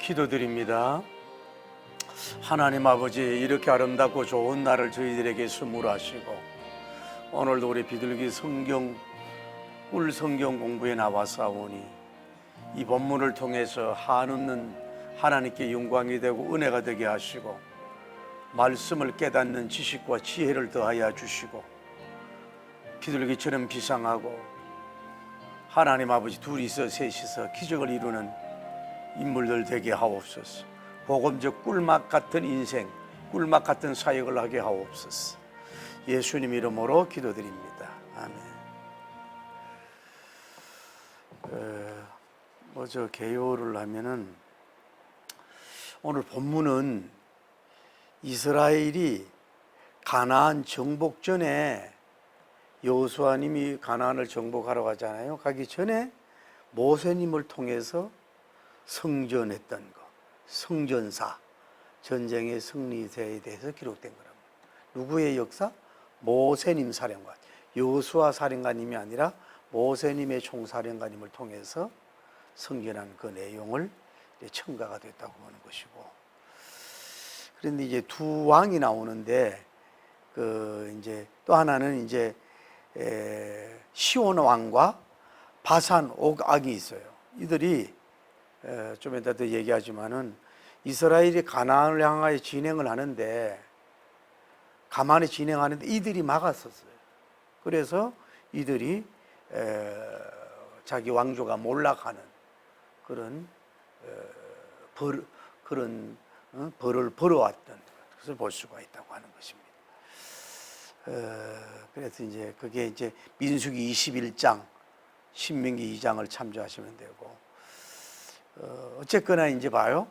기도드립니다. 하나님 아버지, 이렇게 아름답고 좋은 날을 저희들에게 선물하시고 오늘도 우리 비둘기 꿀 성경 공부에 나와싸우니 이 본문을 통해서 한없는 하나님께 영광이 되고 은혜가 되게 하시고 말씀을 깨닫는 지식과 지혜를 더하여 주시고 비둘기처럼 비상하고 하나님 아버지 둘이서 셋이서 기적을 이루는 인물들 되게 하옵소서. 복음적 꿀맛 같은 인생, 꿀맛 같은 사역을 하게 하옵소서. 예수님 이름으로 기도드립니다. 아멘. 저 개요를 하면은 오늘 본문은 이스라엘이 가나안 정복 전에 여호수아님이 가나안을 정복하러 가잖아요. 가기 전에 모세님을 통해서 성전했던 것, 성전사, 전쟁의 승리에 대해서 기록된 거랍니다. 누구의 역사? 모세님 사령관, 여호수아 사령관님이 아니라 모세님의 총사령관님을 통해서 성전한 그 내용을 첨가가 됐다고 보는 것이고, 그런데 이제 두 왕이 나오는데 이제 또 하나는 이제 시온 왕과 바산 옥악이 있어요. 이들이 좀 이따 더 얘기하지만은 이스라엘이 가나안을 향하여 진행을 하는데 가만히 진행하는데 이들이 막았었어요. 그래서 이들이 자기 왕조가 몰락하는 그런 벌을 벌어왔던 것을 볼 수가 있다고 하는 것입니다. 그래서 이제 그게 이제 민수기 21장, 신명기 2장을 참조하시면 되고, 어쨌거나 이제 봐요.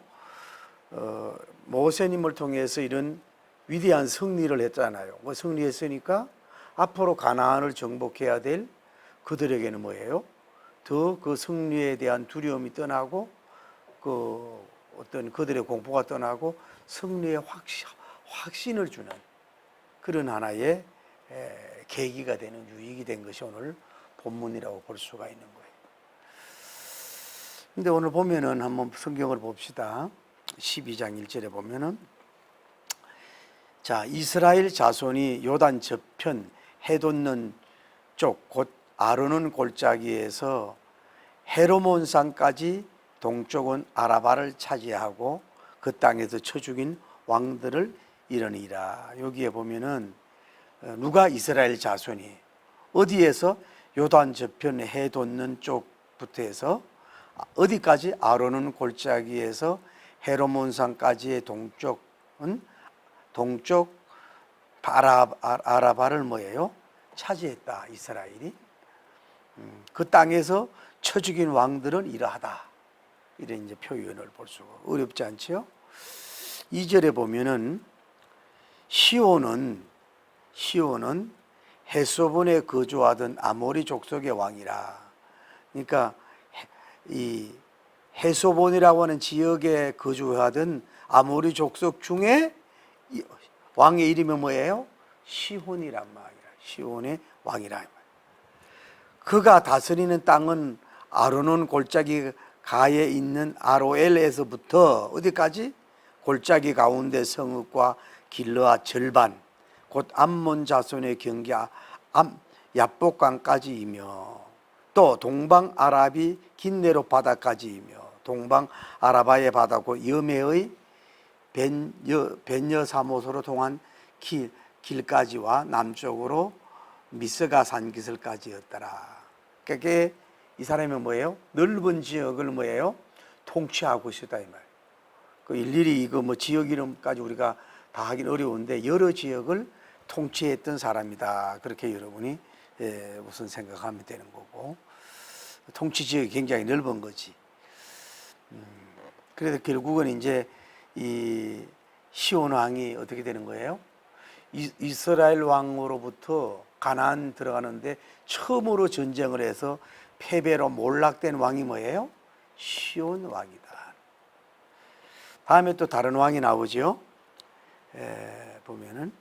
모세님을 통해서 이런 위대한 승리를 했잖아요. 뭐 승리했으니까 앞으로 가나안을 정복해야 될 그들에게는 뭐예요? 더 그 승리에 대한 두려움이 떠나고 그 어떤 그들의 공포가 떠나고 승리의 확신을 주는 그런 하나의 계기가 되는 유익이 된 것이 오늘 본문이라고 볼 수가 있는 거예요. 근데 오늘 보면은 한번 성경을 봅시다. 12장 1절에 보면은, 자, 이스라엘 자손이 요단 저편 해 돋는 쪽 곧 아르논 골짜기에서 헤르몬 산까지 동쪽은 아라바를 차지하고 그 땅에서 쳐 죽인 왕들을 이르니라. 여기에 보면은 누가 이스라엘 자손이 어디에서 요단 저편 해 돋는 쪽부터 해서 어디까지? 아르논 골짜기에서 헤르몬 산까지의 동쪽은 동쪽 아라바를 뭐예요? 차지했다. 이스라엘이. 그 땅에서 쳐 죽인 왕들은 이러하다. 이런 이제 표현을 볼 수가 어렵지 않지요? 2절에 보면은 시온은 헤스본에 거주하던 아모리 족속의 왕이라. 그러니까 이 헤스본이라고 하는 지역에 거주하던 아모리 족속 중에 왕의 이름이 뭐예요? 시혼이란 말이야. 시혼의 왕이라. 그가 다스리는 땅은 아르논 골짜기 가에 있는 아로엘에서부터 어디까지? 골짜기 가운데 성읍과 길르앗 절반, 곧 암몬 자손의 경계 야복강까지이며 또 동방 아랍이 긴네롯 바다까지이며 동방 아라바의 바다고 여매의 벤여사못으로 통한 길까지와 남쪽으로 미스가 산기슭까지였더라. 그게 이 사람이 뭐예요? 넓은 지역을 뭐예요? 통치하고 있었다 이 말. 그 일일이 이거 뭐 지역 이름까지 우리가 다 하긴 어려운데 여러 지역을 통치했던 사람이다. 그렇게 여러분이 우선 생각하면 되는 거고, 통치 지역이 굉장히 넓은 거지. 그래서 결국은 이제 이 시온 왕이 어떻게 되는 거예요? 이스라엘 왕으로부터 가나안 들어가는데 처음으로 전쟁을 해서 패배로 몰락된 왕이 뭐예요? 시온 왕이다. 다음에 또 다른 왕이 나오죠. 보면은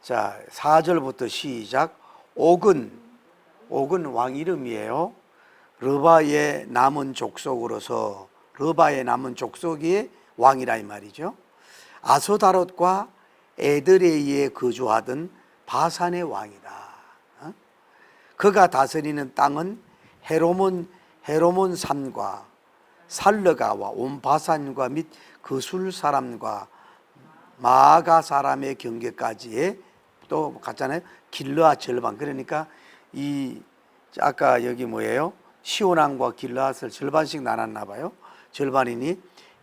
자 4절부터 시작. 옥은 왕 이름이에요. 르바의 남은 족속으로서 러바의 남은 족속의 왕이라 이 말이죠. 아소다롯과 에드레이에 거주하던 바산의 왕이다. 그가 다스리는 땅은 헤로몬 산과 살르가와 온 바산과 및 그술 사람과 마아가 사람의 경계까지의 또 같잖아요. 길르앗 절반. 그러니까 이 아까 여기 뭐예요? 시온왕과 길르앗을 절반씩 나눴나 봐요. 절반이니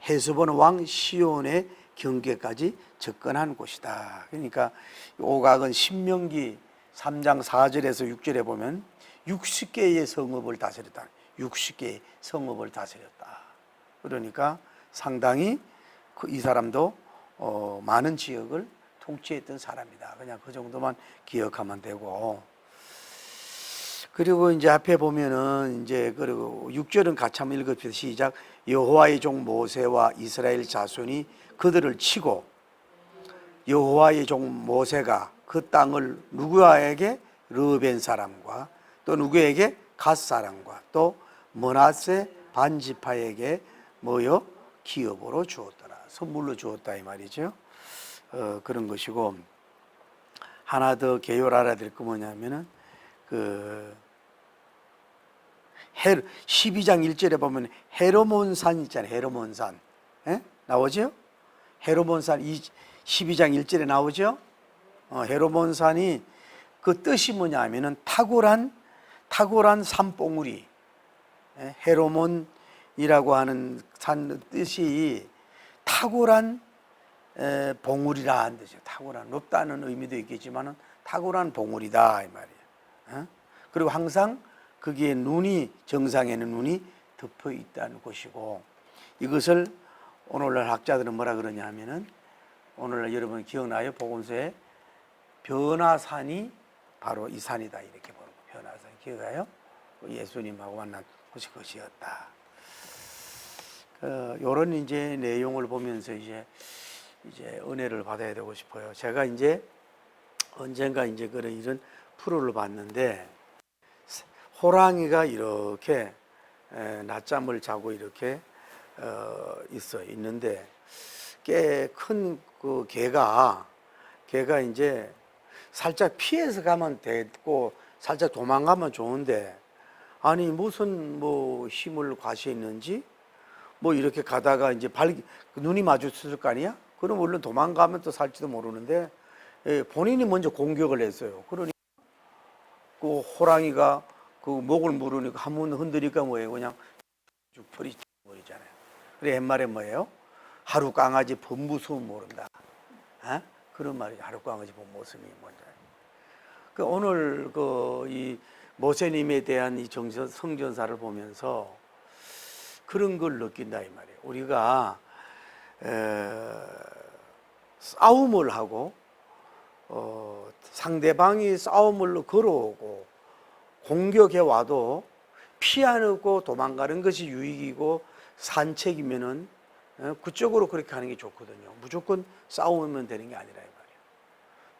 헤스본 왕 시온의 경계까지 접근한 곳이다. 그러니까 오각은 신명기 3장 4절에서 6절에 보면 60개의 성읍을 다스렸다. 60개의 성읍을 다스렸다. 그러니까 상당히 이 사람도 많은 지역을 통치했던 사람이다. 그냥 그 정도만 기억하면 되고. 그리고 이제 앞에 보면은 이제 그리고 6절은 같이 한번 읽읍시다. 시작. 여호와의 종 모세와 이스라엘 자손이 그들을 치고 여호와의 종 모세가 그 땅을 누구에게? 르벤 사람과 또 누구에게? 갓 사람과 또 므낫세 반지파에게 뭐요? 기업으로 주었더라. 선물로 주었다 이 말이죠. 그런 것이고, 하나 더 개요를 알아야 될 거 뭐냐면은 12장 1절에 보면 헤르몬산 있잖아요. 헤르몬산 나오죠? 헤르몬산 12장 1절에 나오죠? 헤르몬산이 그 뜻이 뭐냐면은 탁월한 산봉우리. 헤르몬이라고 하는 산 뜻이 탁월한 봉우리라는 뜻이에요. 탁월한, 높다는 의미도 있겠지만은 탁월한 봉우리다 이 말이에요. 그리고 항상 거기에 눈이, 정상에는 눈이 덮여 있다는 것이고, 이것을 오늘날 학자들은 뭐라 그러냐 하면은, 오늘날 여러분 기억나요? 복음서에 변화산이 바로 이 산이다 이렇게 보는 거예요. 변화산 기억나요? 예수님하고 만난 곳이 그것이었다. 이런 이제 내용을 보면서 이제 은혜를 받아야 되고 싶어요. 제가 이제 언젠가 이제 그런 이런 프로를 봤는데, 호랑이가 이렇게 낮잠을 자고 이렇게 있는데, 꽤 큰 그 개가 이제 살짝 피해서 가면 되고 살짝 도망가면 좋은데, 아니 무슨 뭐 힘을 과시했는지 뭐 이렇게 가다가 이제 눈이 마주쳤을 거 아니야? 그럼 물론 도망가면 또 살지도 모르는데 본인이 먼저 공격을 했어요. 그러니까 그 호랑이가 그 목을 물으니까 한번 흔드니까 뭐예요? 그냥 쭉 버리잖아요. 그래 옛말에 뭐예요? 하루 강아지 법무스러움 모른다. 그런 말이죠. 하루 강아지 법무스러움이 뭔지. 오늘 이 모세님에 대한 이 성전사를 보면서 그런 걸 느낀다 이 말이에요. 우리가 싸움을 하고 상대방이 싸움을 걸어오고 공격해 와도 피하고 도망가는 것이 유익이고 산책이면은 그쪽으로 그렇게 하는 게 좋거든요. 무조건 싸우면 되는 게 아니라 이 말이에요.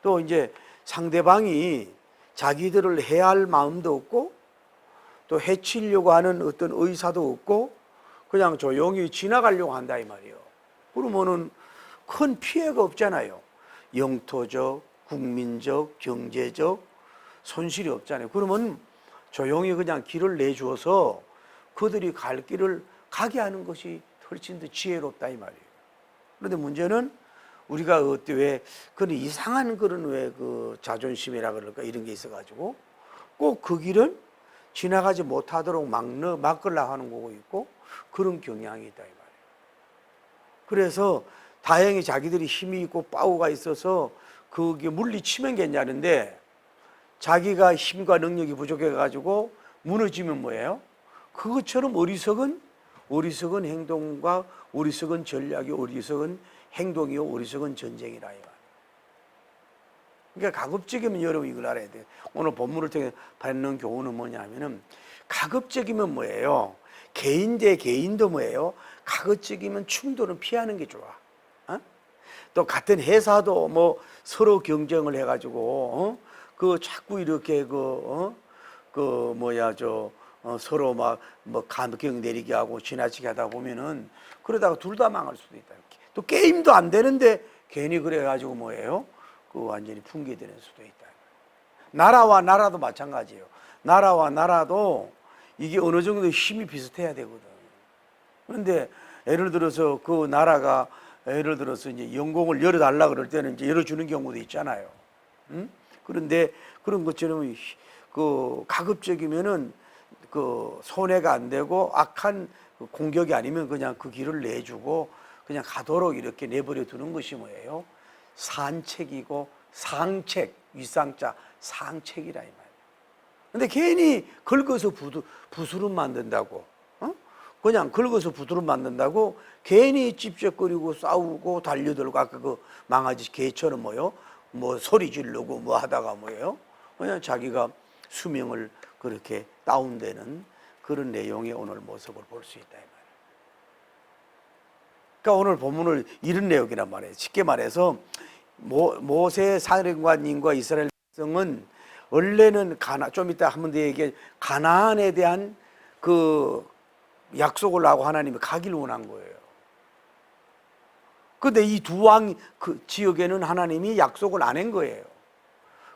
또 이제 상대방이 자기들을 해할 마음도 없고 또 해치려고 하는 어떤 의사도 없고 그냥 조용히 지나가려고 한다 이 말이에요. 그러면은 큰 피해가 없잖아요. 영토적, 국민적, 경제적 손실이 없잖아요. 그러면 조용히 그냥 길을 내주어서 그들이 갈 길을 가게 하는 것이 훨씬 더 지혜롭다 이 말이에요. 그런데 문제는 우리가 왜 그런 이상한 그런 왜 그 자존심이라 그럴까 이런 게 있어가지고 꼭 그 길은 지나가지 못하도록 막으려고 하는 거고 있고 그런 경향이 있다 이 말이에요. 그래서 다행히 자기들이 힘이 있고 파워가 있어서 그게 물리치면 괜찮은데 자기가 힘과 능력이 부족해가지고 무너지면 뭐예요? 그것처럼 어리석은 행동과 어리석은 전략이 어리석은 행동이요 어리석은 전쟁이라 이 말이에요. 그러니까 가급적이면 여러분 이걸 알아야 돼요. 오늘 본문을 통해 받는 교훈은 뭐냐면은 가급적이면 뭐예요? 개인 대 개인도 뭐예요? 가급적이면 충돌은 피하는 게 좋아. 또 같은 회사도 뭐 서로 경쟁을 해가지고 그 자꾸 이렇게 서로 막 뭐 감격 내리게 하고 지나치게 하다 보면은 그러다가 둘 다 망할 수도 있다. 또 게임도 안 되는데 괜히 그래가지고 뭐예요? 그 완전히 붕괴되는 수도 있다. 나라와 나라도 마찬가지예요. 나라와 나라도 이게 어느 정도 힘이 비슷해야 되거든. 그런데 예를 들어서 그 나라가 예를 들어서 이제 영공을 열어달라 그럴 때는 이제 열어주는 경우도 있잖아요. 응? 그런데 그런 것처럼 그 가급적이면은 그 손해가 안 되고 악한 공격이 아니면 그냥 그 길을 내주고 그냥 가도록 이렇게 내버려 두는 것이 뭐예요? 산책이고 상책, 윗상자 상책이라 이 말이에요. 근데 괜히 긁어서 부스름 만든다고, 그냥 긁어서 부스름 만든다고 괜히 찝쩍거리고 싸우고 달려들고 아까 그 망아지 개처럼 뭐요? 뭐 소리 지르고 뭐 하다가 뭐예요? 그냥 자기가 수명을 그렇게 다운되는 그런 내용의 오늘 모습을 볼 수 있다 이 말이에요. 그러니까 오늘 본문을 이런 내용이란 말이에요. 쉽게 말해서 모세 사령관님과 이스라엘 백성은 원래는 좀 이따 한번 더 얘기해 가나안에 대한 그 약속을 하고 하나님이 가기를 원한 거예요. 그런데 이 두 왕 그 지역에는 하나님이 약속을 안 한 거예요.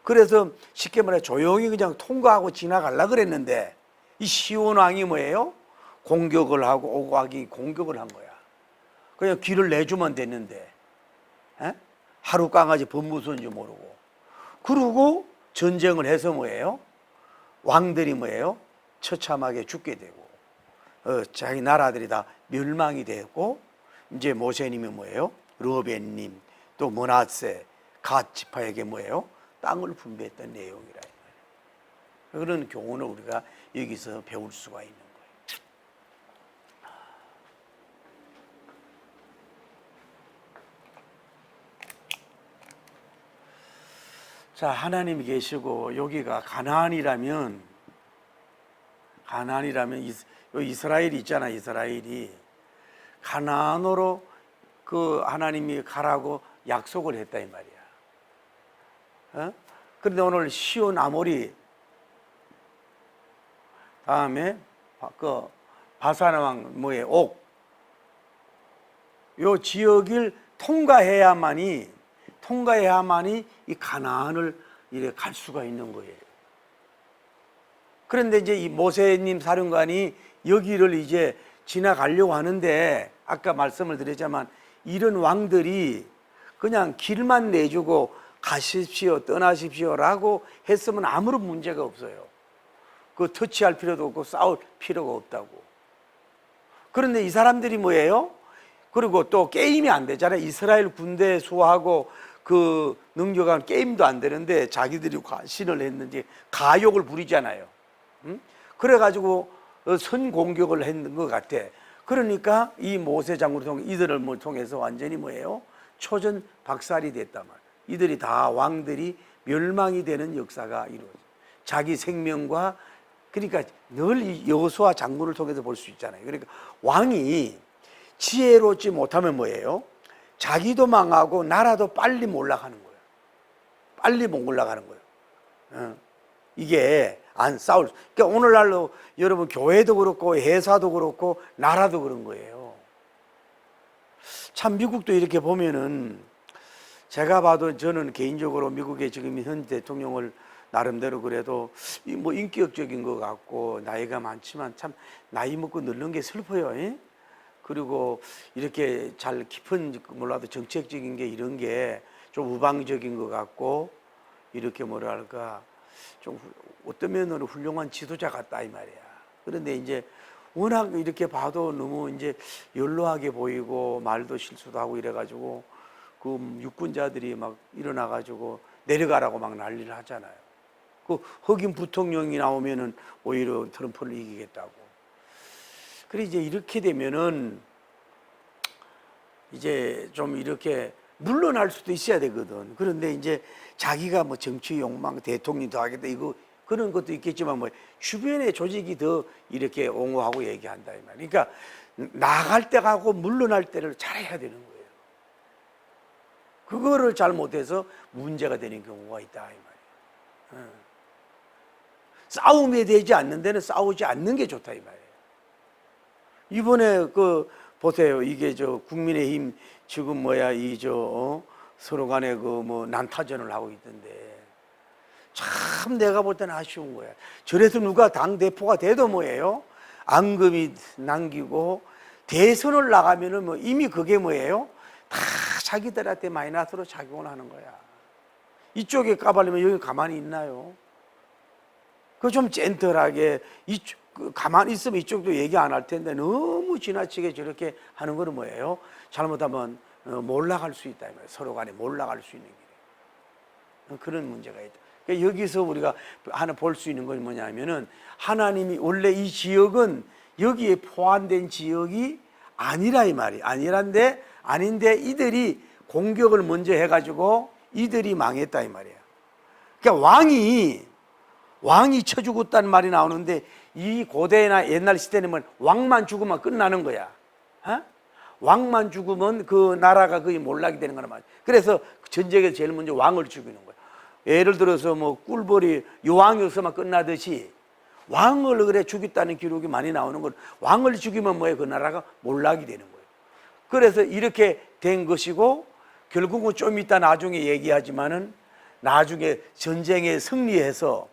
그래서 쉽게 말해 조용히 그냥 통과하고 지나가려고 그랬는데 이 시온 왕이 뭐예요? 공격을 하고 오고하기 공격을 한 거야. 그냥 길을 내주면 됐는데 하루 강아지 법무서인지 모르고 그러고 전쟁을 해서 뭐예요? 왕들이 뭐예요? 처참하게 죽게 되고 자기 나라들이 다 멸망이 되고 이제 모세님이 뭐예요? 르벤님 또 므낫세 갓 지파에게 뭐예요? 땅을 분배했던 내용이라 그런 교훈을 우리가 여기서 배울 수가 있는 거예요. 자, 하나님이 계시고 여기가 가나안이라면 이스라엘이 있잖아. 이스라엘이 가나안으로 그 하나님이 가라고 약속을 했다 이 말이야. 그런데 오늘 시온 아모리 다음에 그 바산 왕 뭐의 옥 요 지역을 통과해야만이 이 가나안을 이래 갈 수가 있는 거예요. 그런데 이제 이 모세님 사령관이 여기를 이제 지나가려고 하는데 아까 말씀을 드렸지만 이런 왕들이 그냥 길만 내주고 가십시오, 떠나십시오라고 했으면 아무런 문제가 없어요. 그 터치할 필요도 없고 싸울 필요가 없다고. 그런데 이 사람들이 뭐예요? 그리고 또 게임이 안 되잖아요. 이스라엘 군대 수하고 그 능력한 게임도 안 되는데 자기들이 신을 했는지 가욕을 부리잖아요. 그래가지고 선공격을 했는 것 같아. 그러니까 이 모세 장군을 통해 이들을 통해서 완전히 뭐예요? 초전 박살이 됐단 말이에요. 이들이 다 왕들이 멸망이 되는 역사가 이루어져. 자기 생명과 그러니까 늘 여호수아 장군을 통해서 볼 수 있잖아요. 그러니까 왕이 지혜롭지 못하면 뭐예요? 자기도 망하고 나라도 빨리 몰락하는 거예요. 빨리 못 올라가는 거예요. 이게 안 싸울. 그러니까 오늘날로 여러분 교회도 그렇고 회사도 그렇고 나라도 그런 거예요. 참 미국도 이렇게 보면은 제가 봐도 저는 개인적으로 미국의 지금 현 대통령을 나름대로 그래도 뭐 인격적인 것 같고 나이가 많지만 참 나이 먹고 늙는 게 슬퍼요. 그리고 이렇게 잘 깊은 몰라도 정책적인 게 이런 게 좀 우방적인 것 같고 이렇게 뭐랄까 좀 어떤 면으로 훌륭한 지도자 같다 이 말이야. 그런데 이제 워낙 이렇게 봐도 너무 이제 연로하게 보이고 말도 실수도 하고 이래가지고 그 육군자들이 막 일어나가지고 내려가라고 막 난리를 하잖아요. 그 흑인 부통령이 나오면은 오히려 트럼프를 이기겠다고. 그래 이제 이렇게 되면은 이제 좀 이렇게 물러날 수도 있어야 되거든. 그런데 이제 자기가 뭐 정치 욕망 대통령도 하겠다 이거 그런 것도 있겠지만 뭐 주변의 조직이 더 이렇게 옹호하고 얘기한다 이 말이야. 그러니까 나갈 때 가고 물러날 때를 잘해야 되는 거예요. 그거를 잘못해서 문제가 되는 경우가 있다 이 말이야. 싸움이 되지 않는 데는 싸우지 않는 게 좋다 이 말이에요. 이번에 그 보세요. 이게 저 국민의힘 지금 서로 간에 그 뭐 난타전을 하고 있던데 참 내가 볼 때는 아쉬운 거야. 저래서 누가 당 대표가 돼도 뭐예요? 앙금이 남기고 대선을 나가면은 뭐 이미 그게 뭐예요? 다 자기들한테 마이너스로 작용을 하는 거야. 이쪽에 까발리면 여기 가만히 있나요? 그 좀 젠틀하게 가만히 있으면 이쪽도 얘기 안 할 텐데 너무 지나치게 저렇게 하는 거는 뭐예요? 잘못하면 몰락할 수 있다. 서로 간에 몰락할 수 있는 길. 그런 문제가 있다. 그러니까 여기서 우리가 하나 볼 수 있는 건 뭐냐면은 하나님이 원래 이 지역은 여기에 포함된 지역이 아니라 이 말이 아닌데 이들이 공격을 먼저 해가지고 이들이 망했다 이 말이야. 그러니까 왕이 쳐 죽었다는 말이 나오는데 이 고대나 옛날 시대는 왕만 죽으면 끝나는 거야. 어? 왕만 죽으면 그 나라가 거의 몰락이 되는 거란 말이야. 그래서 전쟁에서 제일 먼저 왕을 죽이는 거야. 예를 들어서 뭐 꿀벌이 요왕이었으면 끝나듯이 왕을 그래 죽였다는 기록이 많이 나오는 건 왕을 죽이면 뭐예요? 그 나라가 몰락이 되는 거예요. 그래서 이렇게 된 것이고 결국은 좀 이따 나중에 얘기하지만은 나중에 전쟁에 승리해서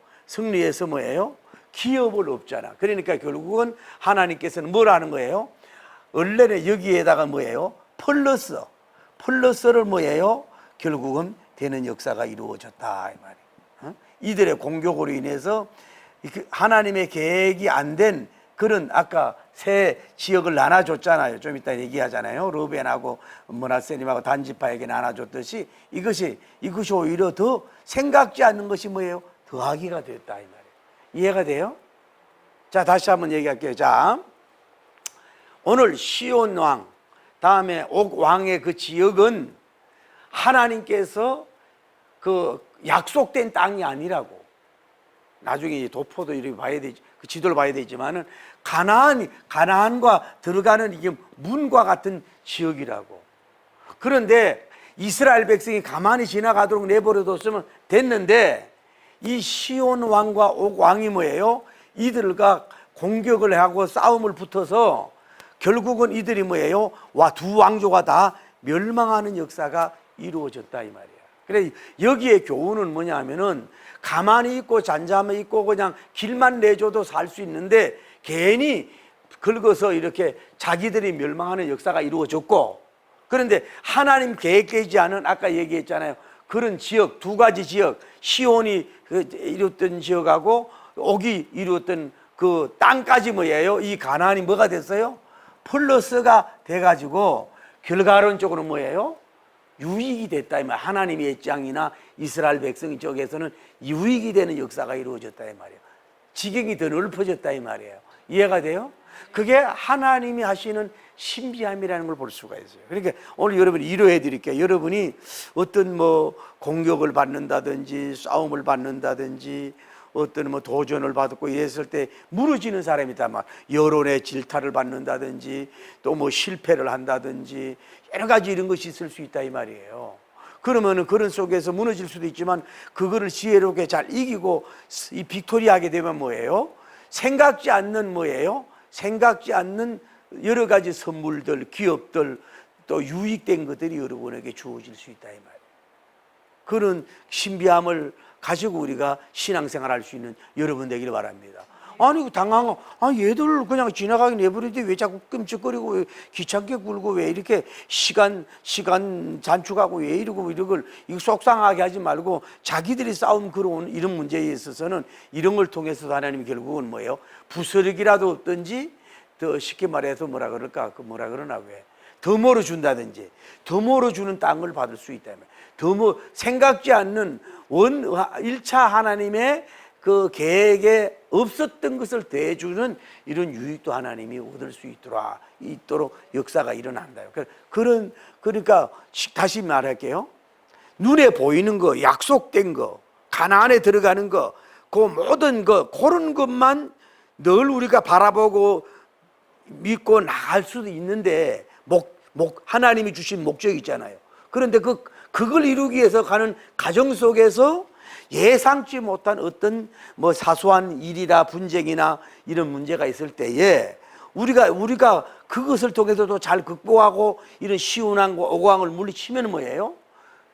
뭐예요? 기업을 없잖아. 그러니까 결국은 하나님께서는 뭘 하는 거예요? 원래는 여기에다가 뭐예요? 플러스를 뭐예요? 결국은 되는 역사가 이루어졌다 이 말이에요. 이들의 공격으로 인해서 하나님의 계획이 안 된 그런 아까 세 지역을 나눠줬잖아요. 좀 이따 얘기하잖아요. 르벤하고 므낫세님하고 단지파에게 나눠줬듯이 이것이 오히려 더 생각지 않는 것이 뭐예요? 더하기가 됐다 이 말이에요. 이해가 돼요? 자, 다시 한번 얘기할게요. 자, 오늘 시온 왕 다음에 옥 왕의 그 지역은 하나님께서 그 약속된 땅이 아니라고. 나중에 도포도 이렇게 봐야 되지, 그 지도를 봐야 되지만은 가나안과 들어가는 이게 문과 같은 지역이라고. 그런데 이스라엘 백성이 가만히 지나가도록 내버려뒀으면 됐는데 이 시온 왕과 옥 왕이 뭐예요? 이들과 공격을 하고 싸움을 붙어서 결국은 이들이 뭐예요? 두 왕조가 다 멸망하는 역사가 이루어졌다 이 말이야. 그래 여기에 교훈은 뭐냐면은 가만히 있고 잠잠히 있고 그냥 길만 내줘도 살 수 있는데 괜히 긁어서 이렇게 자기들이 멸망하는 역사가 이루어졌고, 그런데 하나님 계획되지 않은 아까 얘기했잖아요. 그런 지역, 두 가지 지역, 시온이 이뤘던 지역하고 옥이 이루었던 그 땅까지 뭐예요? 이 가나안이 뭐가 됐어요? 플러스가 돼가지고 결과론적으로 뭐예요? 유익이 됐다 이 말. 하나님의 입장이나 이스라엘 백성 쪽에서는 유익이 되는 역사가 이루어졌다 이 말이에요. 지경이 더 넓어졌다 이 말이에요. 이해가 돼요? 그게 하나님이 하시는 신비함이라는 걸 볼 수가 있어요. 그러니까 오늘 여러분이 이루어 드릴게요. 여러분이 어떤 뭐 공격을 받는다든지 싸움을 받는다든지 어떤 뭐 도전을 받고 이랬을 때 무너지는 사람이다. 막 여론의 질타를 받는다든지 또 뭐 실패를 한다든지 여러 가지 이런 것이 있을 수 있다 이 말이에요. 그러면은 그런 속에서 무너질 수도 있지만 그거를 지혜롭게 잘 이기고 이 빅토리하게 되면 뭐예요? 생각지 않는 뭐예요? 생각지 않는 여러 가지 선물들, 기업들 또 유익된 것들이 여러분에게 주어질 수 있다 이 말이에요. 그런 신비함을 가지고 우리가 신앙생활 할 수 있는 여러분 되기를 바랍니다. 아니 당황하고 얘들 그냥 지나가게 내버리는데 왜 자꾸 끔찍거리고 왜 귀찮게 굴고 왜 이렇게 시간 단축하고 왜 이러고 이거 속상하게 하지 말고 자기들이 싸움 걸어온 이런 문제에 있어서는 이런 걸 통해서 하나님이 결국은 뭐예요? 부스러기라도 없든지 더 쉽게 말해서 뭐라 그러나 왜 더 멀어준다든지 더 멀어주는 땅을 받을 수 있다면 더 생각지 않는 1차 하나님의 그 계획에 없었던 것을 대주는 이런 유익도 하나님이 얻을 수 있도록 역사가 일어난다요. 그러니까 다시 말할게요. 눈에 보이는 거, 약속된 거, 가나안에 들어가는 거, 그 모든 거, 그런 것만 늘 우리가 바라보고 믿고 나갈 수도 있는데 하나님이 주신 목적이 있잖아요. 그런데 그걸 이루기 위해서 가는 과정 속에서 예상치 못한 어떤 뭐 사소한 일이나 분쟁이나 이런 문제가 있을 때에 우리가 그것을 통해서도 잘 극복하고 이런 시운왕과 오강을 물리치면 뭐예요?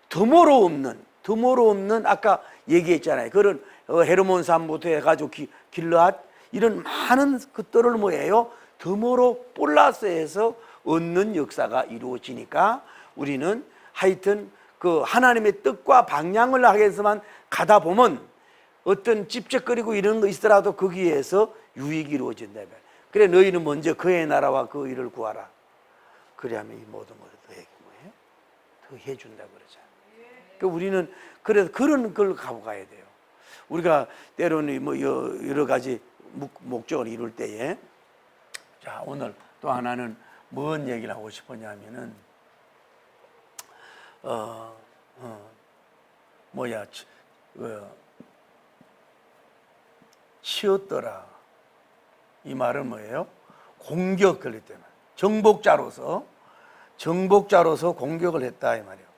드모로 없는 아까 얘기했잖아요. 그런 헤르몬 산부터 해가지고 길르앗 이런 많은 것들을 뭐예요? 드모로 플러스해서 얻는 역사가 이루어지니까 우리는 하여튼 그 하나님의 뜻과 방향을 하기위해서만 가다 보면 어떤 찝쩍거리고 이런 거 있더라도 거기에서 유익이 이루어진다면, 그래 너희는 먼저 그의 나라와 그 일을 구하라. 그래야면 이 모든 것을 너에게 뭐예요? 더 해준다 그러잖아요. 그러니까 우리는 그래서 그런 걸 갖고 가야 돼요. 우리가 때로는 뭐 여러 가지 목적을 이룰 때에, 자 오늘 또 하나는 뭔 얘기를 하고 싶었냐면은 치었더라. 이 말은 뭐예요? 공격 걸릴 때만 정복자로서 공격을 했다 이 말이에요.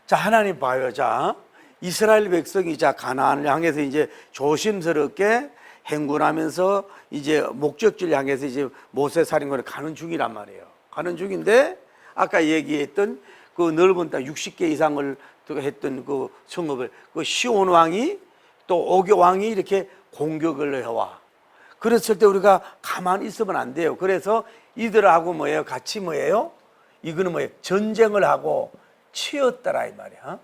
자 하나님 봐요. 자 이스라엘 백성이 자 가나안을 향해서 이제 조심스럽게 행군하면서 이제 목적지를 향해서 이제 모세 살인군에 가는 중이란 말이에요. 가는 중인데 아까 얘기했던 그 넓은 땅 60개 이상을 했던 그 성읍을 그 시온 왕이 또 오교 왕이 이렇게 공격을 해와. 그랬을 때 우리가 가만히 있으면 안 돼요. 그래서 이들하고 뭐예요? 같이 뭐예요? 이거는 뭐예요? 전쟁을 하고 치었더라 이 말이야.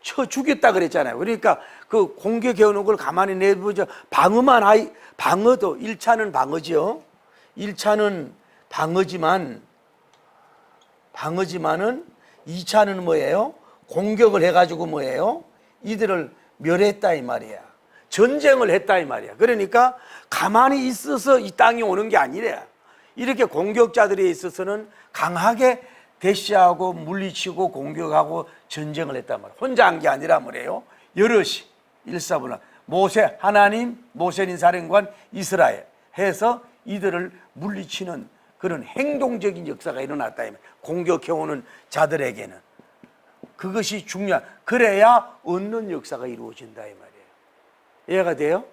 쳐 죽였다 그랬잖아요. 그러니까 그 공격해 오는 걸 가만히 내보자. 방어도 1차는 방어죠. 1차는 방어지만은 2차는 뭐예요? 공격을 해가지고 뭐예요? 이들을 멸했다 이 말이야. 전쟁을 했다 이 말이야. 그러니까 가만히 있어서 이 땅이 오는 게 아니래. 이렇게 공격자들에 있어서는 강하게 대시하고 물리치고 공격하고 전쟁을 했단 말이에요. 혼자 한 게 아니라 뭐래요? 여럿이 일사분란 하나님, 모세인 사령관, 이스라엘 해서 이들을 물리치는 그런 행동적인 역사가 일어났다. 공격해오는 자들에게는 그것이 중요한, 그래야 얻는 역사가 이루어진다 이 말이에요. 이해가 돼요?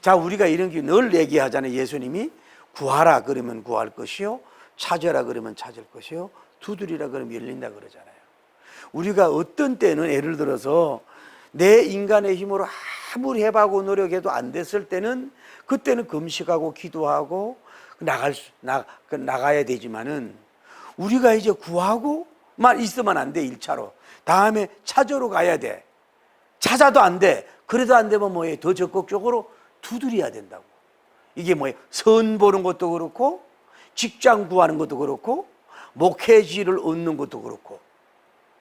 자 우리가 이런 게 늘 얘기하잖아요. 예수님이 구하라 그러면 구할 것이요, 찾으라 그러면 찾을 것이요, 두드리라 그러면 열린다 그러잖아요. 우리가 어떤 때는 예를 들어서 내 인간의 힘으로 아무리 해봐고 노력해도 안 됐을 때는 그때는 금식하고 기도하고 나가야 되지만은 우리가 이제 구하고만 있으면 안 돼. 1차로 다음에 찾으러 가야 돼. 찾아도 안 돼. 그래도 안 되면 뭐예요? 더 적극적으로 두드려야 된다고. 이게 뭐예요? 선 보는 것도 그렇고 직장 구하는 것도 그렇고 목회지를 얻는 것도 그렇고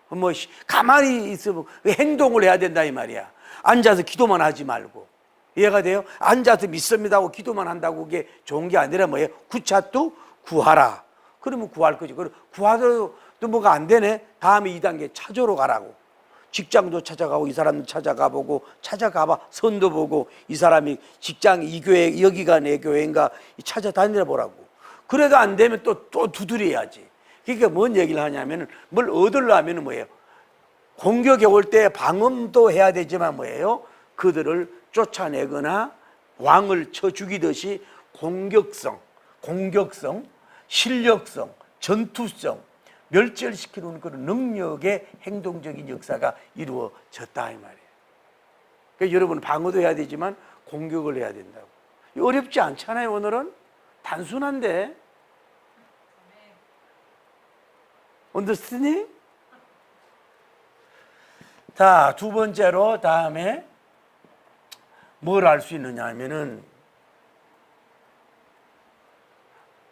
뭐 가만히 있으면 행동을 해야 된다 이 말이야. 앉아서 기도만 하지 말고. 이해가 돼요? 앉아서 믿습니다 하고 기도만 한다고 그게 좋은 게 아니라 뭐예요? 구차도 구하라. 그러면 구할 거지. 구하도 뭐가 안 되네. 다음에 2단계 찾으러 가라고. 직장도 찾아가고 이 사람도 찾아가보고 찾아가봐. 선도 보고 이 사람이 직장 이 교회 여기가 내 교회인가 찾아다니라 보라고. 그래도 안 되면 또 두드려야지. 그러니까 뭔 얘기를 하냐면 뭘 얻으려면 뭐예요? 공격해 올 때 방음도 해야 되지만 뭐예요? 그들을 쫓아내거나 왕을 쳐 죽이듯이 공격성, 실력성, 전투성, 멸절시키는 그런 능력의 행동적인 역사가 이루어졌다 이 말이에요. 그러니까 여러분 방어도 해야 되지만 공격을 해야 된다고. 어렵지 않잖아요. 오늘은 단순한데. 언더스니? 자, 두 번째로 다음에 뭘 알 수 있느냐 하면은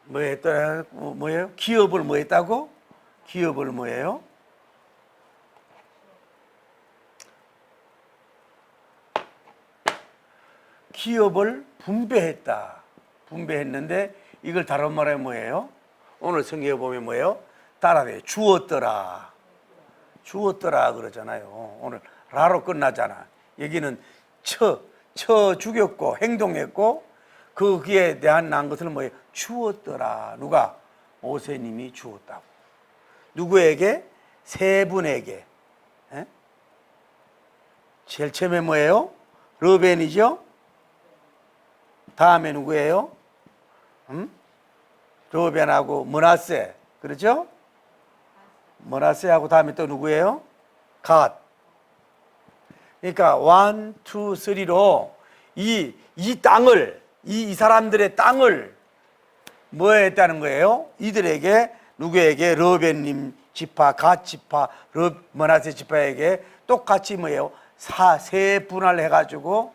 뭐 했더라? 뭐예요? 기업을 뭐 했다고? 기업을 뭐예요? 기업을 분배했다. 분배했는데 이걸 다른 말에 뭐예요? 오늘 성경에 보면 뭐예요? 따라해. 주었더라. 주었더라 그러잖아요. 오늘 라로 끝나잖아. 여기는 쳐 죽였고 행동했고 거기에 대한 난 것을 뭐예요? 주었더라. 누가? 모세님이 주었다고. 누구에게? 세 분에게. 예? 제일 처음에 뭐예요? 르벤이죠? 다음에 누구예요? 르벤하고 므낫세, 그렇죠? 므낫세하고 다음에 또 누구예요? 갓. 그러니까 1, 2, 3로 이 땅을, 이 사람들의 땅을 뭐 했다는 거예요? 이들에게, 누구에게? 르벤님 지파, 갓 지파, 므낫세 지파에게 똑같이 뭐예요? 세 분할 해가지고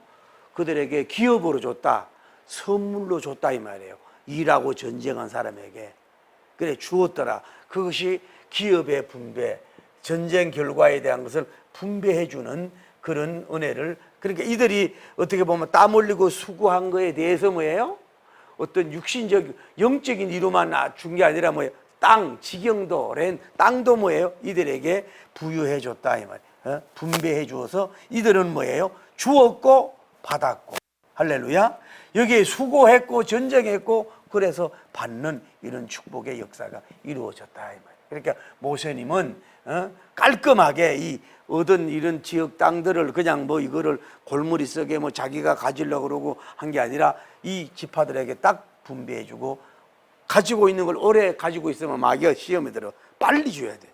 그들에게 기업으로 줬다, 선물로 줬다 이 말이에요. 일하고 전쟁한 사람에게 그래 주었더라. 그것이 기업의 분배, 전쟁 결과에 대한 것을 분배해 주는 그런 은혜를, 그러니까 이들이 어떻게 보면 땀 흘리고 수고한 거에 대해서 뭐예요? 어떤 육신적 영적인 이루만 준 게 아니라 뭐예요? 땅, 지경도, 땅도 뭐예요? 이들에게 부유해 줬다 이 말이에요. 분배해 주어서 이들은 뭐예요? 주었고 받았고. 할렐루야. 여기에 수고했고 전쟁했고 그래서 받는 이런 축복의 역사가 이루어졌다 이 말이에요. 그러니까 모세님은 깔끔하게 이 얻은 이런 지역 땅들을 그냥 뭐 이거를 골무리 썩에 뭐 자기가 가지려고 그러고 한 게 아니라 이 지파들에게 딱 분배해 주고, 가지고 있는 걸 오래 가지고 있으면 마귀가 시험에 들어 빨리 줘야 돼.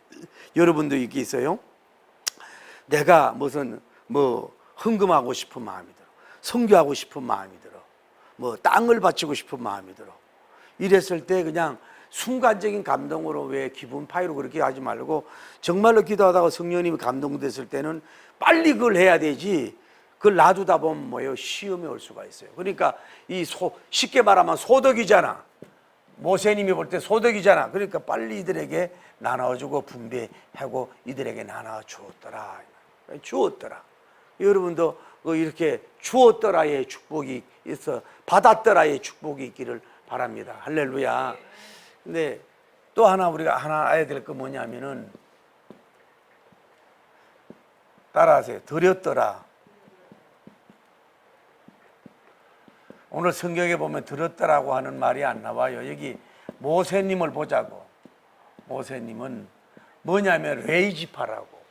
여러분도 이게 있어요? 내가 무슨 뭐 헌금하고 싶은 마음이 들어, 선교하고 싶은 마음이 들어, 뭐 땅을 바치고 싶은 마음이 들어. 이랬을 때 그냥 순간적인 감동으로 왜 기분 파이로 그렇게 하지 말고 정말로 기도하다가 성령님이 감동됐을 때는 빨리 그걸 해야 되지, 그걸 놔두다 보면 뭐예요? 시험이 올 수가 있어요. 그러니까 쉽게 말하면 소득이잖아. 모세님이 볼 때 소득이잖아. 그러니까 빨리 이들에게 나눠주고 분배하고 이들에게 나눠 주었더라. 주었더라. 여러분도 이렇게 주었더라의 축복이 있어, 받았더라의 축복이 있기를 바랍니다. 할렐루야. 근데 또 하나 우리가 하나 알아야 될 거 뭐냐면은, 따라하세요. 드렸더라. 오늘 성경에 보면 들었더라고 하는 말이 안 나와요. 여기 모세님을 보자고. 모세님은 뭐냐면 레이지파라고.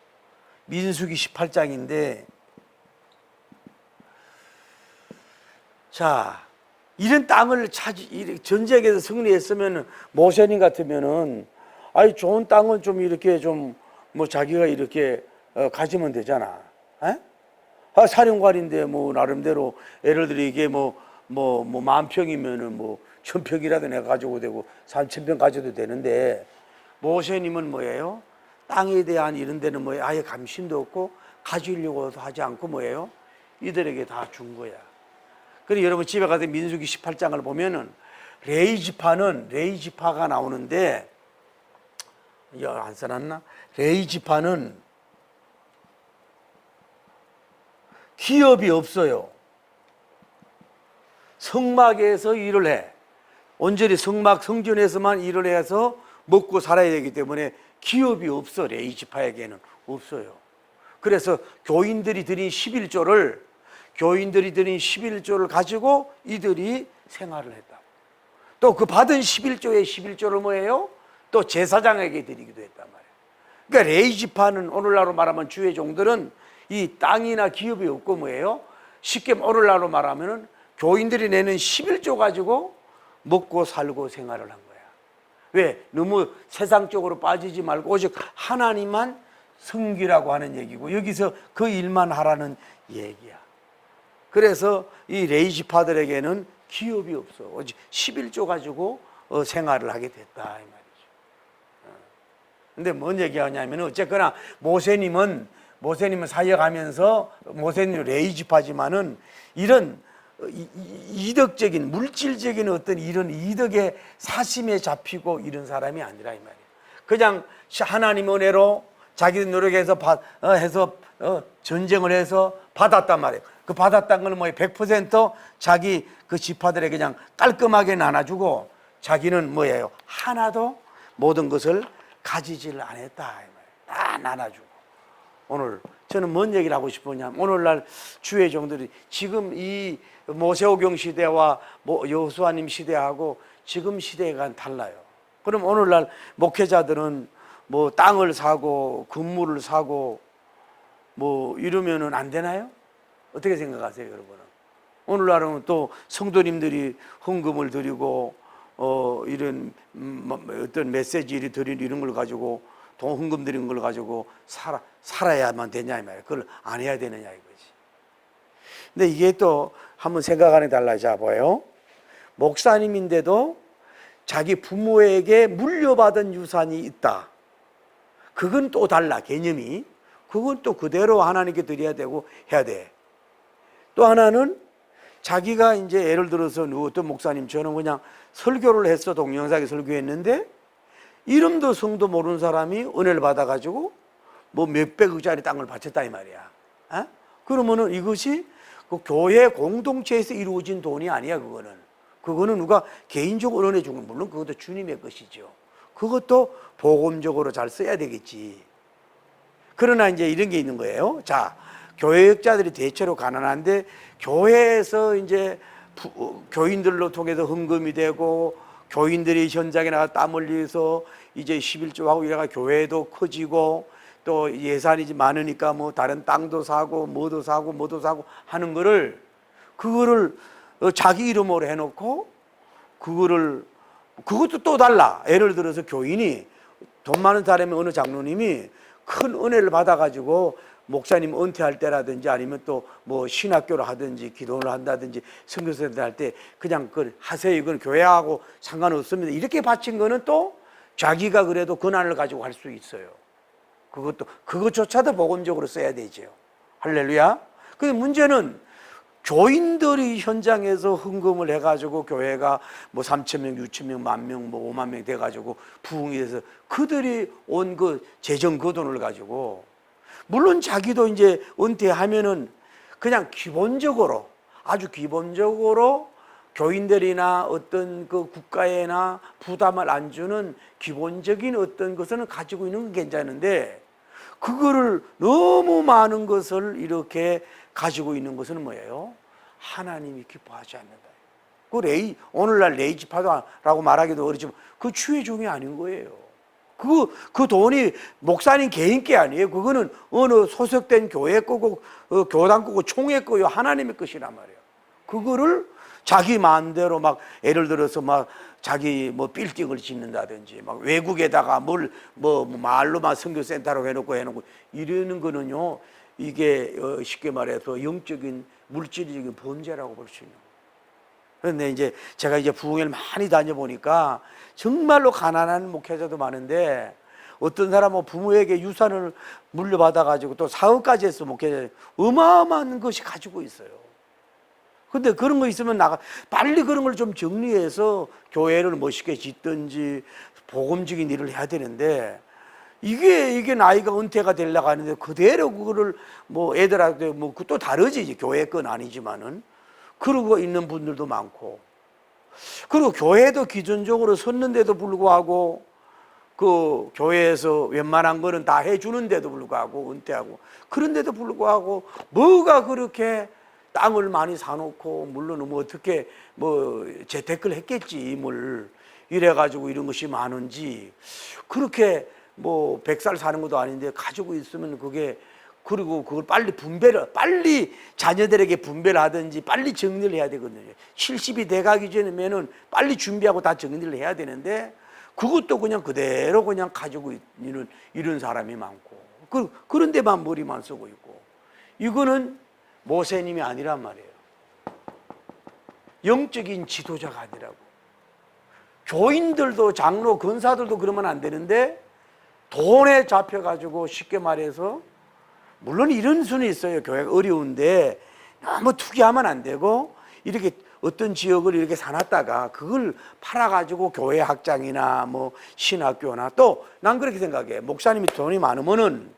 민수기 18장인데, 자, 이런 땅을 전쟁에서 승리했으면 모세님 같으면은 아이 좋은 땅은 좀 이렇게 좀 뭐 자기가 이렇게 가지면 되잖아. 사령관인데 뭐 나름대로 예를 들어 이게 뭐 10,000평이면은 뭐 1,000평이라도 내가 가져도 되고 3,000평 가져도 되는데, 모세님은 뭐예요? 땅에 대한 이런 데는 뭐예요? 아예 감심도 없고 가지려고도 하지 않고 뭐예요? 이들에게 다 준 거야. 그래서 여러분 집에 가서 민수기 18장을 보면은 레이지파가 나오는데, 안 써놨나? 레이지파는 기업이 없어요. 성막에서 일을 해. 온전히 성전에서만 일을 해서 먹고 살아야 되기 때문에 기업이 없어. 레이지파에게는 없어요. 그래서 교인들이 드린 11조를 가지고 이들이 생활을 했다. 또 그 받은 11조를 뭐예요? 또 제사장에게 드리기도 했단 말이에요. 그러니까 레이지파는 오늘날로 말하면 주의 종들은 이 땅이나 기업이 없고 뭐예요? 쉽게 오늘날로 말하면은 교인들이 내는 11조 가지고 먹고 살고 생활을 한 거야. 왜? 너무 세상적으로 빠지지 말고 오직 하나님만 섬기라고 하는 얘기고, 여기서 그 일만 하라는 얘기야. 그래서 이 레이지파들에게는 기업이 없어. 오직 11조 가지고 생활을 하게 됐다 이 말이죠. 근데 뭔 얘기하냐면, 어쨌거나 모세님은 사역하면서 모세님은 레이지파지만은 이런 이덕적인 물질적인 어떤 이런 이덕의 사심에 잡히고 이런 사람이 아니라 이 말이에요. 그냥 하나님 은혜로 자기 노력해서 전쟁을 해서 받았단 말이에요. 그 받았다는 건 뭐예요? 100% 자기 그 지파들에게 그냥 깔끔하게 나눠주고, 자기는 뭐예요? 하나도 모든 것을 가지질 않았다 이 말이에요. 다 나눠주고. 오늘 저는 뭔 얘기를 하고 싶으냐면, 오늘날 주의 종들이 지금 이 모세오경 시대와 여호수아님 시대하고 지금 시대가 달라요. 그럼 오늘날 목회자들은 뭐 땅을 사고 건물을 사고 뭐 이러면은 안 되나요? 어떻게 생각하세요, 여러분은? 오늘날은 또 성도님들이 헌금을 드리고 이런 어떤 메시지 를 드리는 이런 걸 가지고 돈 헌금 드리는 걸 가지고 살아야만 되냐 이 말이에요. 그걸 안 해야 되느냐 이거지. 근데 이게 또 한번 생각하는 게 달라져 봐요. 목사님인데도 자기 부모에게 물려받은 유산이 있다. 그건 또 달라, 개념이. 그건 또 그대로 하나님께 드려야 되고 해야 돼. 또 하나는 자기가 이제 예를 들어서 어떤 목사님, 저는 그냥 설교를 했어. 동영상에 설교했는데 이름도 성도 모르는 사람이 은혜를 받아가지고 뭐 몇백억짜리 땅을 바쳤다 이 말이야. 어? 그러면은 이것이 그 교회 공동체에서 이루어진 돈이 아니야. 그거는 누가 개인적으로 은혜 준 건 물론 그것도 주님의 것이죠. 그것도 복음적으로 잘 써야 되겠지. 그러나 이제 이런 게 있는 거예요. 자, 교회역자들이 대체로 가난한데 교회에서 이제 교인들로 통해서 헌금이 되고 교인들이 현장에 나가 땀 흘려서 이제 11조하고 이래가 교회도 커지고 또 예산이 많으니까 뭐 다른 땅도 사고 뭐도 사고 하는 거를 그거를 자기 이름으로 해놓고 그것도 또 달라. 예를 들어서 교인이 돈 많은 사람이 어느 장로님이 큰 은혜를 받아가지고 목사님 은퇴할 때라든지 아니면 또 뭐 신학교를 하든지 기도를 한다든지 선교사들 할 때 그냥 그걸 하세요. 이건 교회하고 상관없습니다. 이렇게 바친 거는 또 자기가 그래도 권한을 가지고 할 수 있어요. 그것조차도 복음적으로 써야 되죠. 할렐루야. 근데 문제는 교인들이 현장에서 헌금을 해가지고 교회가 뭐 3,000명, 6,000명, 10,000명, 뭐 50,000명 돼가지고 부흥이 돼서 그들이 온 그 재정 그 돈을 가지고 물론 자기도 이제 은퇴하면은 그냥 기본적으로 아주 기본적으로 교인들이나 어떤 그 국가에나 부담을 안 주는 기본적인 어떤 것은 가지고 있는 건 괜찮은데 그거를 너무 많은 것을 이렇게 가지고 있는 것은 뭐예요? 하나님이 기뻐하지 않는다. 그 오늘날 레이지파다라고 말하기도 어렵지만 그 추의 종이 아닌 거예요. 그 돈이 목사님 개인 게 아니에요. 그거는 어느 소속된 교회 거고 교단 거고 총회 거요 하나님의 것이란 말이에요. 그거를 자기 마음대로 막 예를 들어서 막 자기 뭐 빌딩을 짓는다든지 막 외국에다가 뭐 말로만 선교센터로 해놓고 이러는 거는요. 이게 쉽게 말해서 영적인 물질적인 범죄라고 볼 수 있는 거예요. 그런데 이제 제가 이제 부흥회를 많이 다녀보니까 정말로 가난한 목회자도 많은데 어떤 사람은 부모에게 유산을 물려받아가지고 또 사업까지 해서 목회자 어마어마한 것이 가지고 있어요. 근데 그런 거 있으면 빨리 그런 걸 좀 정리해서 교회를 멋있게 짓든지 복음적인 일을 해야 되는데 이게 나이가 은퇴가 되려고 하는데 그대로 그거를 뭐 애들한테 뭐 또 다르지 이제 교회 건 아니지만은 그러고 있는 분들도 많고 그리고 교회도 기존적으로 섰는데도 불구하고 그 교회에서 웬만한 거는 다 해주는데도 불구하고 은퇴하고 그런데도 불구하고 뭐가 그렇게 땅을 많이 사놓고 물론 뭐 어떻게 뭐 재테크를 했겠지 뭘 이래가지고 이런 것이 많은지 그렇게 뭐 100살 사는 것도 아닌데 가지고 있으면 그게 그리고 그걸 빨리 자녀들에게 분배를 하든지 빨리 정리를 해야 되거든요. 70이 돼가기 전에는 빨리 준비하고 다 정리를 해야 되는데 그것도 그냥 그대로 그냥 가지고 있는 이런 사람이 많고 그런 데만 머리만 쓰고 있고 이거는 모세님이 아니란 말이에요. 영적인 지도자가 아니라고. 교인들도 장로 권사들도 그러면 안 되는데 돈에 잡혀가지고 쉽게 말해서 물론 이런 수는 있어요. 교회가 어려운데 너무 투기하면 안 되고 이렇게 어떤 지역을 이렇게 사놨다가 그걸 팔아가지고 교회 학장이나 뭐 신학교나 또 난 그렇게 생각해. 목사님이 돈이 많으면은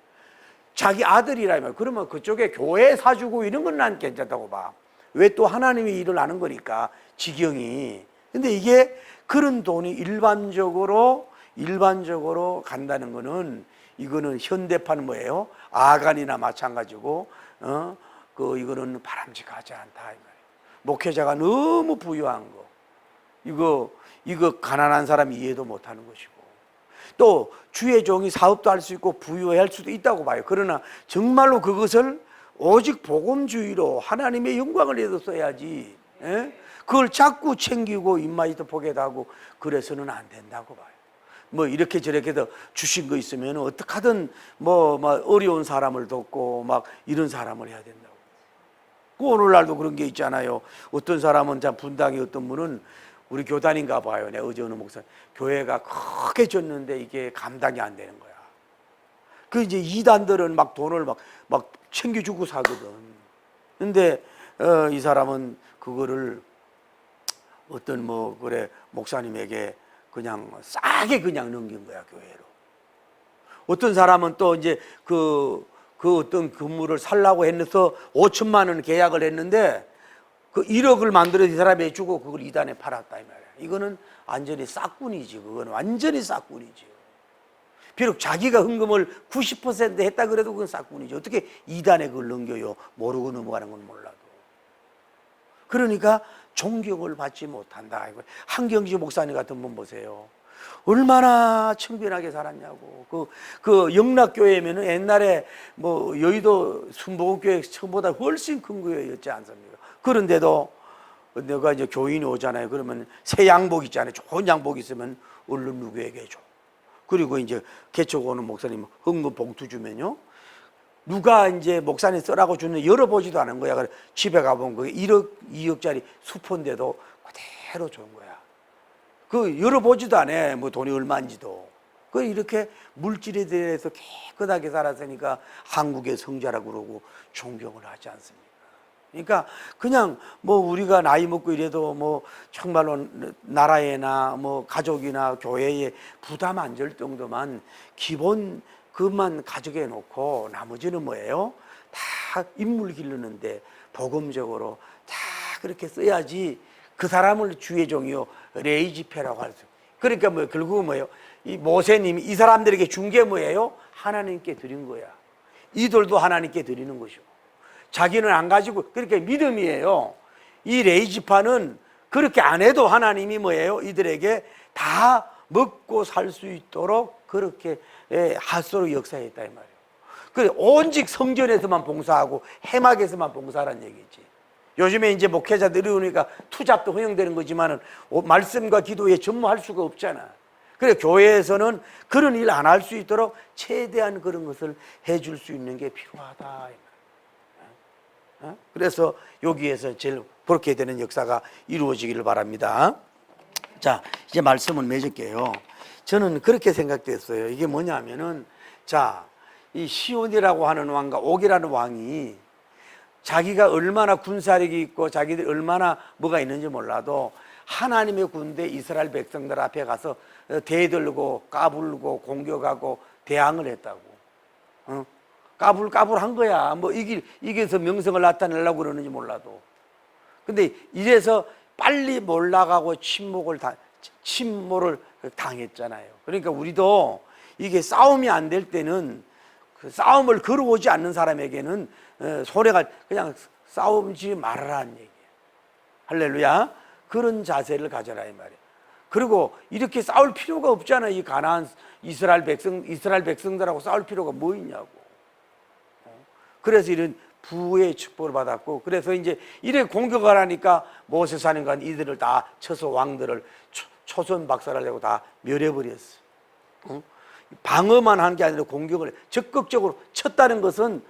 자기 아들이라면 그러면 그쪽에 교회 사주고 이런 건 난 괜찮다고 봐. 왜 또 하나님이 일을 하는 거니까 지경이. 근데 이게 그런 돈이 일반적으로 간다는 거는 이거는 현대판 뭐예요? 아간이나 마찬가지고 이거는 바람직하지 않다 이 말이에요. 목회자가 너무 부유한 거 이거 가난한 사람이 이해도 못하는 것이고 또 주의 종이 사업도 할 수 있고 부유할 수도 있다고 봐요. 그러나 정말로 그것을 오직 복음주의로 하나님의 영광을 위해서 써야지, 예? 그걸 자꾸 챙기고 입맛이도 보게 하고 그래서는 안 된다고 봐요. 뭐 이렇게 저렇게도 주신 거 있으면 어떻게 하든 뭐 어려운 사람을 돕고 막 이런 사람을 해야 된다고. 그 오늘날도 그런 게 있잖아요. 어떤 사람은 참 분당의 어떤 분은 우리 교단인가 봐요. 내가 어제 어느 목사 교회가 크게 졌는데 이게 감당이 안 되는 거야. 그 이제 이단들은 막 돈을 막 챙겨주고 사거든. 근데 이 사람은 그거를 어떤 뭐 그래 목사님에게 그냥 싸게 그냥 넘긴 거야, 교회로. 어떤 사람은 또 이제 그 어떤 건물을 살라고 했는데 5천만 원 계약을 했는데 그 1억을 만들어 이 사람이 주고 그걸 이단에 팔았다 이 말이야. 이거는 완전히 싹군이지. 그거는 완전히 싹군이지. 비록 자기가 헌금을 90% 했다 그래도 그건 싹군이지. 어떻게 이단에 그걸 넘겨요? 모르고 넘어가는 건 몰라도. 그러니까 존경을 받지 못한다. 한경지 목사님 같은 분 보세요. 얼마나 청빈하게 살았냐고. 그 영락교회면은 옛날에 뭐 여의도 순복음교회 처음보다 훨씬 큰 교회였지 않습니까? 그런데도 내가 이제 교인이 오잖아요. 그러면 새 양복 있잖아요. 좋은 양복 있으면 얼른 누구에게 줘. 그리고 이제 개척 오는 목사님 헌금 봉투 주면요. 누가 이제 목사님 쓰라고 주는 열어보지도 않은 거야. 그래 집에 가보면 그게 1억, 2억짜리 수포인데도 그대로 준 거야. 그 열어보지도 않아. 뭐 돈이 얼마인지도. 그 이렇게 물질에 대해서 깨끗하게 살았으니까 한국의 성자라고 그러고 존경을 하지 않습니까? 그러니까 그냥 뭐 우리가 나이 먹고 이래도 뭐 정말로 나라에나 뭐 가족이나 교회에 부담 안 줄 정도만 기본 그것만 가져게 놓고 나머지는 뭐예요? 다 인물 기르는데 복음적으로 다 그렇게 써야지 그 사람을 주의 종이요 레이지페라고 할 수. 그러니까 뭐 결국은 뭐예요? 이 모세님이 이 사람들에게 준 게 뭐예요? 하나님께 드린 거야. 이들도 하나님께 드리는 것이고 자기는 안 가지고 그렇게 믿음이에요. 이 레이지파는 그렇게 안 해도 하나님이 뭐예요? 이들에게 다 먹고 살 수 있도록 그렇게 하도록 역사했다 이 말이에요. 그래 오직 성전에서만 봉사하고 해막에서만 봉사하라는 얘기지. 요즘에 이제 목회자들이 오니까 투잡도 허용되는 거지만은 말씀과 기도에 전무할 수가 없잖아. 그래 교회에서는 그런 일 안 할 수 있도록 최대한 그런 것을 해줄 수 있는 게 필요하다 이 말이에요. 그래서 여기에서 제일 그렇게 되는 역사가 이루어지기를 바랍니다. 자, 이제 말씀을 맺을게요. 저는 그렇게 생각됐어요. 이게 뭐냐면은, 자, 이 시온이라고 하는 왕과 옥이라는 왕이 자기가 얼마나 군사력이 있고 자기들이 얼마나 뭐가 있는지 몰라도 하나님의 군대 이스라엘 백성들 앞에 가서 대들고 까불고 공격하고 대항을 했다고. 까불까불한 거야. 뭐 이겨서 명성을 나타내려고 그러는지 몰라도. 근데 이래서 빨리 몰락하고 침몰을 당했잖아요. 그러니까 우리도 이게 싸움이 안 될 때는 그 싸움을 걸어오지 않는 사람에게는 소리가 그냥 싸움지 말아라는 얘기예요. 할렐루야. 그런 자세를 가져라 이 말이에요. 그리고 이렇게 싸울 필요가 없잖아. 이 가나안 이스라엘 백성들하고 싸울 필요가 뭐 있냐고. 그래서 이런 부의 축복을 받았고, 그래서 이제 이래 공격을 하니까 모세사님과 이들을 다 쳐서 왕들을 초선 박살내고 다 멸해버렸어. 방어만 한 게 아니라 공격을 적극적으로 쳤다는 것은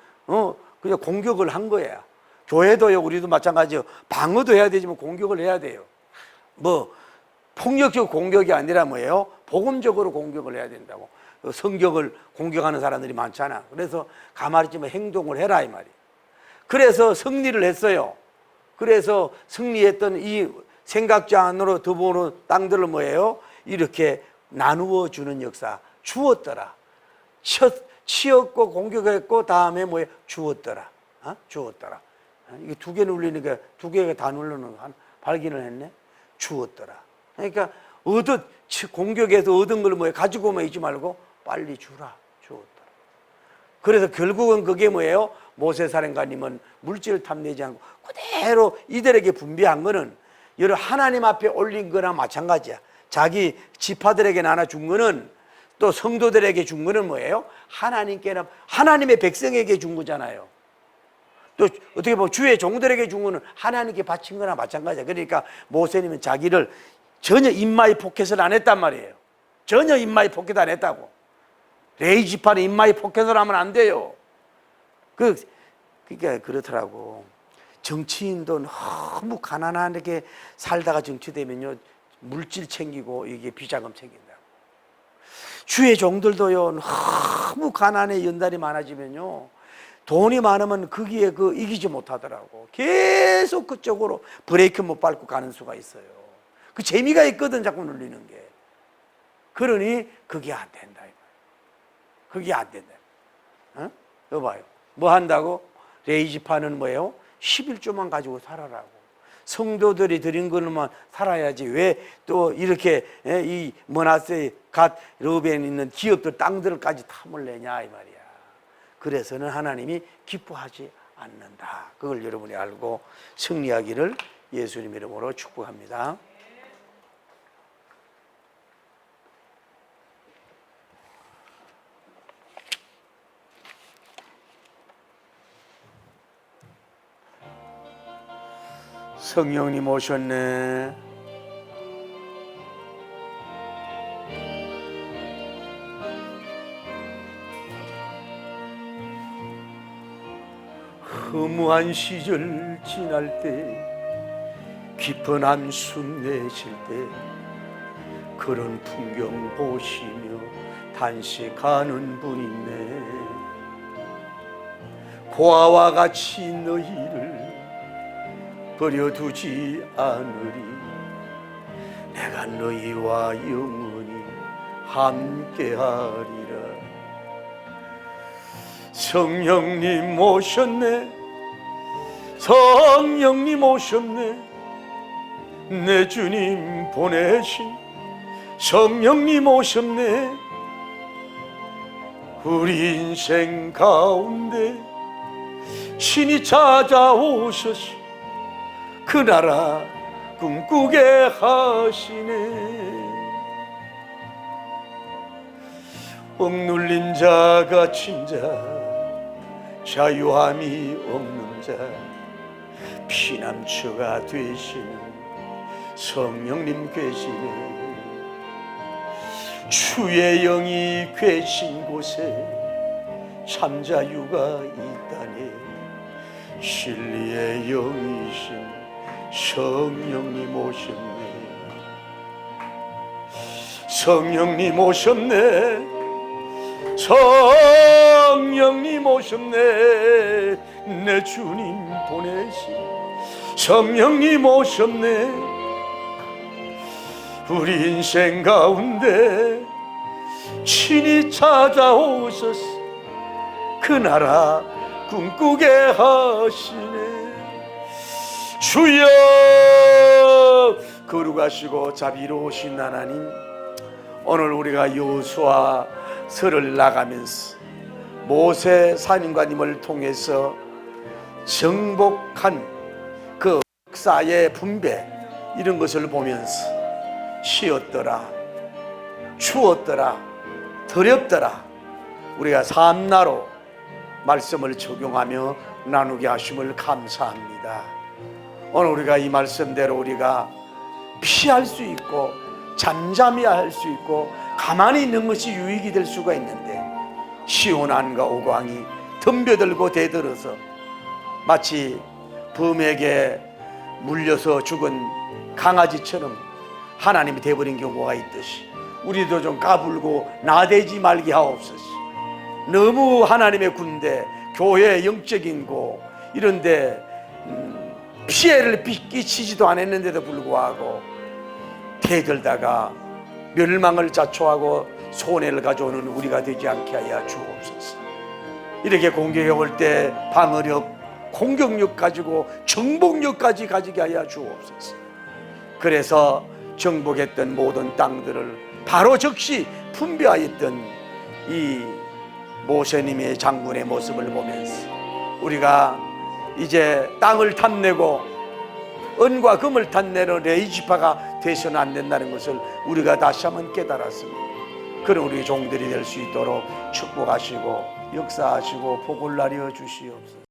그냥 공격을 한 거야. 교회도요, 우리도 마찬가지예요. 방어도 해야 되지만 공격을 해야 돼요. 뭐 폭력적 공격이 아니라 뭐예요? 복음적으로 공격을 해야 된다고. 성경을 공격하는 사람들이 많잖아. 그래서 가만히 있지만 행동을 해라 이 말이에요. 그래서 승리를 했어요. 그래서 승리했던 이 생각지 않으로 드보는 땅들을 뭐예요? 이렇게 나누어 주는 역사. 주었더라. 치었고 공격했고 다음에 뭐예요? 주었더라. 주었더라. 이게 두 개 눌리니까 두 개가 다 눌러는 발견을 했네. 주었더라. 그러니까 공격해서 얻은 걸 뭐예요? 가지고만 있지 말고 빨리 주라. 주었더라. 그래서 결국은 그게 뭐예요? 모세 사령관님은 물질을 탐내지 않고 그대로 이들에게 분배한 거는 여러 하나님 앞에 올린 거나 마찬가지야. 자기 지파들에게 나눠준 거는 또 성도들에게 준 거는 뭐예요? 하나님께나 하나님의 백성에게 준 거잖아요. 또 어떻게 보면 주의 종들에게 준 거는 하나님께 바친 거나 마찬가지야. 그러니까 모세님은 자기를 전혀 인마이 포켓을 안 했단 말이에요. 전혀 인마이 포켓 안 했다고. 레위 지파는 인마이 포켓을 하면 안 돼요. 그러니까 그렇더라고. 정치인도 너무 가난하게 살다가 정치되면요, 물질 챙기고 이게 비자금 챙긴다. 주의 종들도요, 너무 가난에 연단이 많아지면요, 돈이 많으면 거기에 이기지 못하더라고. 계속 그쪽으로 브레이크 못 밟고 가는 수가 있어요. 그 재미가 있거든, 자꾸 눌리는 게. 그러니 그게 안 된다. 그게 안 된다. 어? 여봐요. 뭐 한다고? 레위 지파는 뭐예요? 11조만 가지고 살아라고. 성도들이 드린 것만 살아야지 왜 또 이렇게 이 므낫세, 갓, 르벤 있는 기업들 땅들까지 탐을 내냐 이 말이야. 그래서는 하나님이 기뻐하지 않는다. 그걸 여러분이 알고 승리하기를 예수님 이름으로 축복합니다. 성령님 오셨네. 허무한 시절 지날 때, 깊은 한숨 내쉴 때, 그런 풍경 보시며 단식하는 분 있네. 고아와 같이 너희를 버려두지 않으리. 내가 너희와 영원히 함께하리라. 성령님 오셨네. 성령님 오셨네. 내 주님 보내신 성령님 오셨네. 우리 인생 가운데 신이 찾아오셔서 그 나라 꿈꾸게 하시네. 억눌린 자 갇힌 자 자유함이 없는 자 피난처가 되시는 성령님 계시네. 주의 영이 계신 곳에 참 자유가 있다네. 진리의 영이신 성령님 오셨네. 성령님 오셨네. 성령님 오셨네. 내 주님 보내신 성령님 오셨네. 우리 인생 가운데 친히 찾아오셔서 그 나라 꿈꾸게 하시네. 주여, 거룩하시고 자비로우신 하나님, 오늘 우리가 여호수아서를 나가면서 모세 사님과님을 통해서 정복한 그 역사의 분배, 이런 것을 보면서 쉬었더라, 추웠더라, 더렵더라, 우리가 삼나로 말씀을 적용하며 나누게 하심을 감사합니다. 오늘 우리가 이 말씀대로 우리가 피할 수 있고 잠잠히 할 수 있고 가만히 있는 것이 유익이 될 수가 있는데, 시온안과 오광이 덤벼들고 대들어서 마치 범에게 물려서 죽은 강아지처럼 하나님이 돼버린 경우가 있듯이 우리도 좀 까불고 나대지 말게 하옵소서. 너무 하나님의 군대, 교회 영적인 곳 이런데 피해를 끼치지도 않았는데도 불구하고 대들다가 멸망을 자초하고 손해를 가져오는 우리가 되지 않게 하여 주옵소서. 이렇게 공격해 올 때 방어력, 공격력 가지고 정복력까지 가지게 하여 주옵소서. 그래서 정복했던 모든 땅들을 바로 즉시 분배하였던 이 모세님의 장군의 모습을 보면서 우리가 이제 땅을 탐내고 은과 금을 탐내는 레위 지파가 되서는 안 된다는 것을 우리가 다시 한번 깨달았습니다. 그런 우리 종들이 될 수 있도록 축복하시고 역사하시고 복을 나려 주시옵소서.